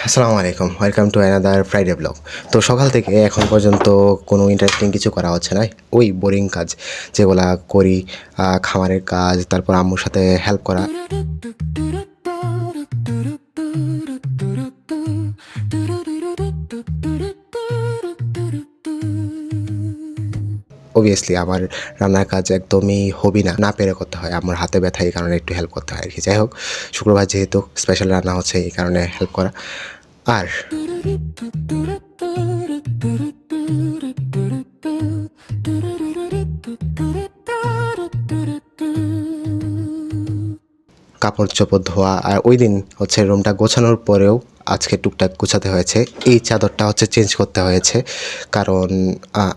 আসসালামু আলাইকুম, welcome to another Friday blog. তো সকাল থেকে এখন পর্যন্ত কোনো ইন্টারেস্টিং কিছু করা হচ্ছে না, ওই বোরিং কাজ যেগুলা করি, খামারের কাজ, তারপর আম্মুর সাথে হেল্প করা। অবভিয়াসলি আমার রান্নার কাজ একদমই হবি না, না পেরে করতে হয়, আমার হাতে ব্যথা, এই কারণে একটু হেল্প করতে হয় আর কি। যাই হোক, শুক্রবার যেহেতু স্পেশাল রান্না হচ্ছে, এই কারণে হেল্প করা। আর কাপড় চোপড় ধোয়া। আর ওই দিন হচ্ছে রুমটা গোছানোর পরেও আজকে টুকটাক গোছাতে হয়েছে। এই চাদরটা হচ্ছে চেঞ্জ করতে হয়েছে, কারণ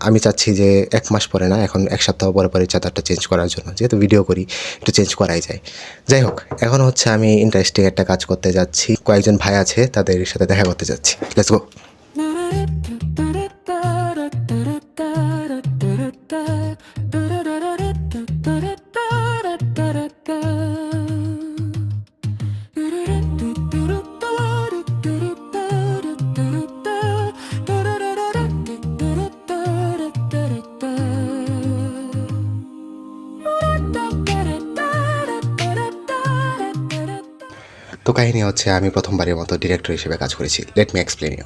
আমি চাচ্ছি যে 1 মাস পরে না, এখন 1 সপ্তাহ পরে পরে চাদরটা চেঞ্জ করার জন্য, যেহেতু ভিডিও করি একটু চেঞ্জ করাই যায়। যাই হোক, এখন হচ্ছে আমি ইন্টারেস্টিং একটা কাজ করতে যাচ্ছি, কয়েকজন ভাই আছে তাদের সাথে দেখা করতে যাচ্ছি। Let's go. তো কাহিনী হচ্ছে, আমি প্রথমবারের মতো ডিরেক্টর হিসেবে কাজ করেছি। Let me explain you.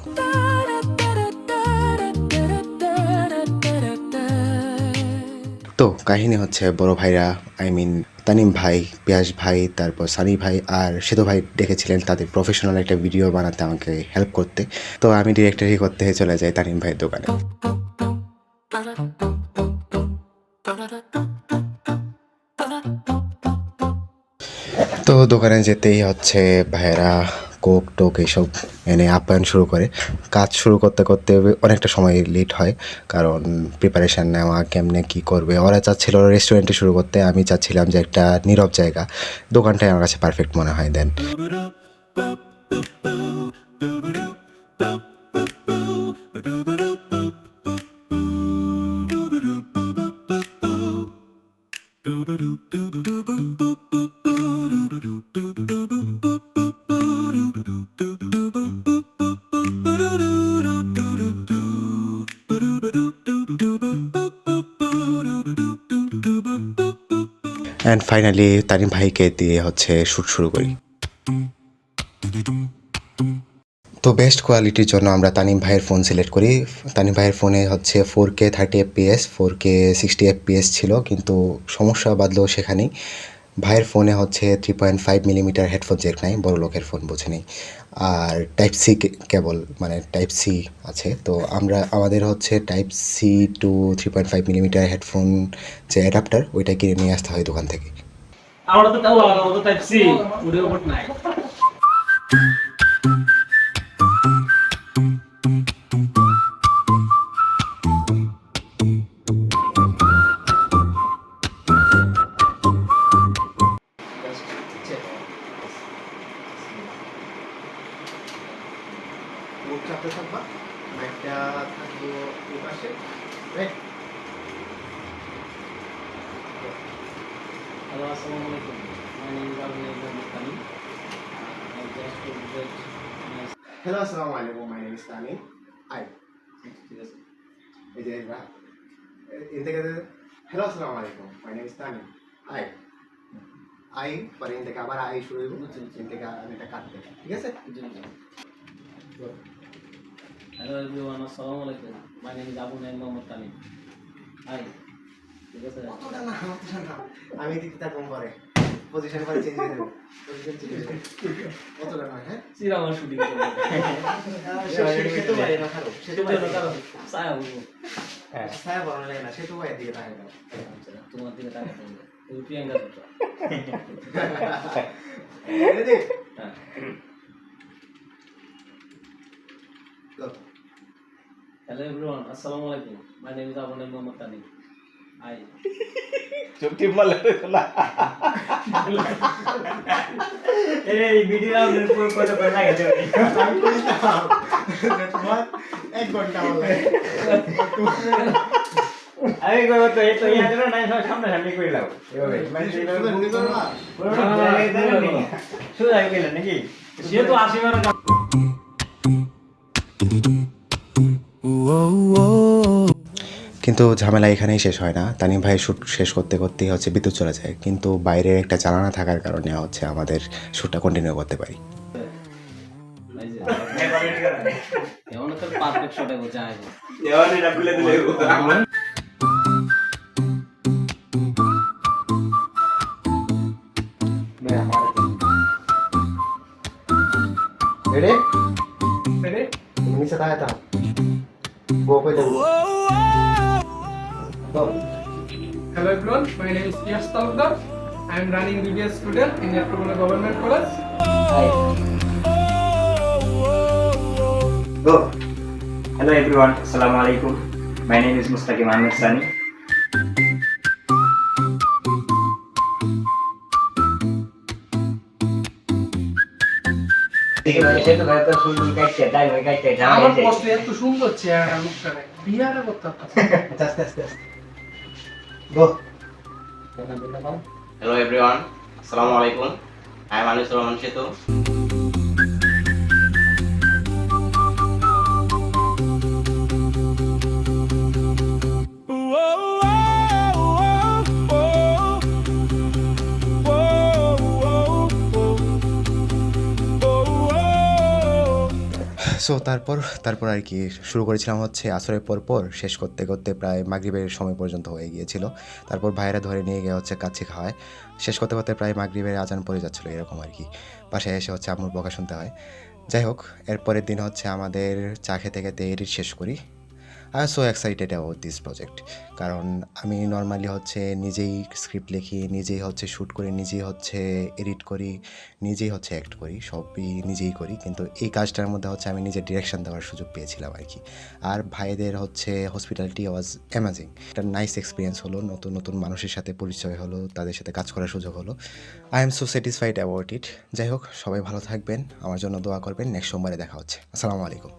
তো কাহিনী হচ্ছে, বড় ভাইরা, আই মিন তানিম ভাই, পিয়াস ভাই, তারপর সানি ভাই আর সেতু ভাই ডেকেছিলেন তাদের প্রফেশনাল একটা ভিডিও বানাতে, আমাকে হেল্প করতে। তো আমি ডিরেক্টরি করতে চলে যাই তানিম ভাইয়ের দোকানে। তো দোকানে যেতেই হচ্ছে ভাইয়েরা কোক টোক এইসব এনে আপ্যায়ন শুরু করে। কাজ শুরু করতে করতে অনেকটা সময় লেট হয়, কারণ প্রিপারেশান নেওয়া, কেমনে কী করবে। ওরা চাচ্ছিল রেস্টুরেন্টে শুরু করতে, আমি চাচ্ছিলাম যে একটা নীরব জায়গা। দোকানটাই আমার কাছে পারফেক্ট মনে হয় দেন। অ্যান্ড ফাইনালি তানিম ভাইকে দিয়ে হচ্ছে শ্যুট শুরু করি। তো বেস্ট কোয়ালিটির জন্য আমরা তানিম ভাইয়ের ফোন সিলেক্ট করি। তানিম ভাইয়ের ফোনে হচ্ছে 4K 30 fps, 4K 60 fps ছিল, কিন্তু সমস্যা বাদলো সেখানেই। ভাইয়ের ফোনে হচ্ছে 3.5mm হেডফোন জ্যাক নাই, বড় লোকের ফোন বুঝে নেই। আর টাইপ সি কেবল, মানে টাইপ সি আছে। তো আমাদের হচ্ছে type C to 3.5mm headphone যে অ্যাডাপ্টার, ওইটা কিনে নিয়ে আসতে হয় দোকান থেকে। আমরা তো তাও আলাদা আলাদা টাইপ সি ওদের উপর নাই। চাপতে থাকবা, মাইকটা থাকবো এই পাশে, রাইট? হ্যালো, আসসালামু আলাইকুম। My name is Abu Naim Mustani. I just to visit my. Hello, আসসালামু আলাইকুম, my name is Tanim. I ঠিক আছে। এই যে এর থেকে হ্যালো, আসসালামু আলাইকুম, my name is Tanim. I I পরে এর থেকে আবার আই শুরু হইব, এর থেকে আমি এটা কাটতে, ঠিক আছে? জি জি। হ্যালো এভরিওয়ান, আসসালামু আলাইকুম। My name is Abu Naim Mustani. Hi. ঠিক আছে। অতটা না, আমি দিতে থাকবো, পরে পজিশন পরে চেঞ্জ হয়ে যাবে, পজিশন চেঞ্জ হয়ে যাবে, অতটা না। হ্যাঁ, সিরা আমার শুটিং করবে। সেতু ভাই না, খারো সেতু ভাই না, কারণ ছায়া বলবো। হ্যাঁ, ছায়া বড় লাগে না, সেতু ভাই দিকে তাকাই দাও। তোমার দিকে তাকাতে হবে। তুমি প্রিয়াঙ্কা চোপড়া। রেডি? হ্যাঁ। হ্যালো এভরিওয়ান, আসসালামু আলাইকুম। My name is Abu Naim Mustani. Hi. চুপটি বলে না এই ভিডিও আপনি পুরো কত করে লাগাতে হবে আমি কইতাম তোমার 1 ঘন্টা বলে আমি কই তো এই তো ইয়া দেন না সামনে সামনে কই লাও এভাবে মানে এইভাবে বুঝ করবা পুরো শুরু আগে গেল নাকি সে তো 80 বার কিন্তু ঝামেলা এখানেই শেষ হয় না। তানিম ভাই শ্যুট শেষ করতে করতেই হচ্ছে বিদ্যুৎ চলে যায়, কিন্তু বাইরে একটা জানালা থাকার কারণে হচ্ছে আমাদের শ্যুটটা কন্টিনিউ করতে পারি। এই যে এমন তো পারফেক্ট শটে বোঝা যায় এবার এটা খুলে দিলে রেডি রেডি নিচে তাকায় তা গো কই দেব। Hello everyone, my name is Yash Talukdar. I am running BBS student in Yattrapura Government College. Go. Hello everyone, Assalamu alaikum. My name is Mustaqim Ahmed Sani. আমার পোস্টে এত সুন্দর চেহারা লুকটা নেই বিয়ারে করতে পারতাম আস্তে আস্তে আস্তে গো। Hello everyone, Assalamu alaikum. I am Anis Rahman Shetu. So তারপর আর কি শুরু করেছিলাম হচ্ছে আসরের পর শেষ করতে করতে প্রায় মাগরিবের সময় পর্যন্ত হয়ে গিয়েছিল। তারপর ভাইয়েরা ধরে নিয়ে গিয়ে হচ্ছে কাচ্চি খাওয়ায়। শেষ করতে করতে প্রায় মাগরিবের আজান পড়ে যাচ্ছিলো এরকম আর কি। বাসায় এসে হচ্ছে আম্মুর বকা শুনতে হয়। যাই হোক, এরপরের দিন হচ্ছে আমাদের চা খেতে খেতে এডিট শেষ করি। I are so excited about this project, কারণ আমি নর্মালি হচ্ছে নিজেই স্ক্রিপ্ট লিখি, নিজেই হচ্ছে শ্যুট করি, নিজেই হচ্ছে এডিট করি, নিজেই হচ্ছে অ্যাক্ট করি, সবই নিজেই করি। কিন্তু এই কাজটার মধ্যে হচ্ছে আমি নিজে ডিরেকশন দেওয়ার সুযোগ পেয়েছিলাম আর কি। আর ভাইদের হচ্ছে হসপিটালিটি ওয়াজ অ্যামেজিং। একটা নাইস এক্সপিরিয়েন্স হলো, নতুন নতুন মানুষের সাথে পরিচয় হলো, তাদের সাথে কাজ করার সুযোগ হলো। I am so satisfied about it. যাই হোক, সবাই ভালো থাকবেন, আমার জন্য দোয়া করবেন। নেক্সট সোমবারে দেখা হচ্ছে। আসসালামু আলাইকুম।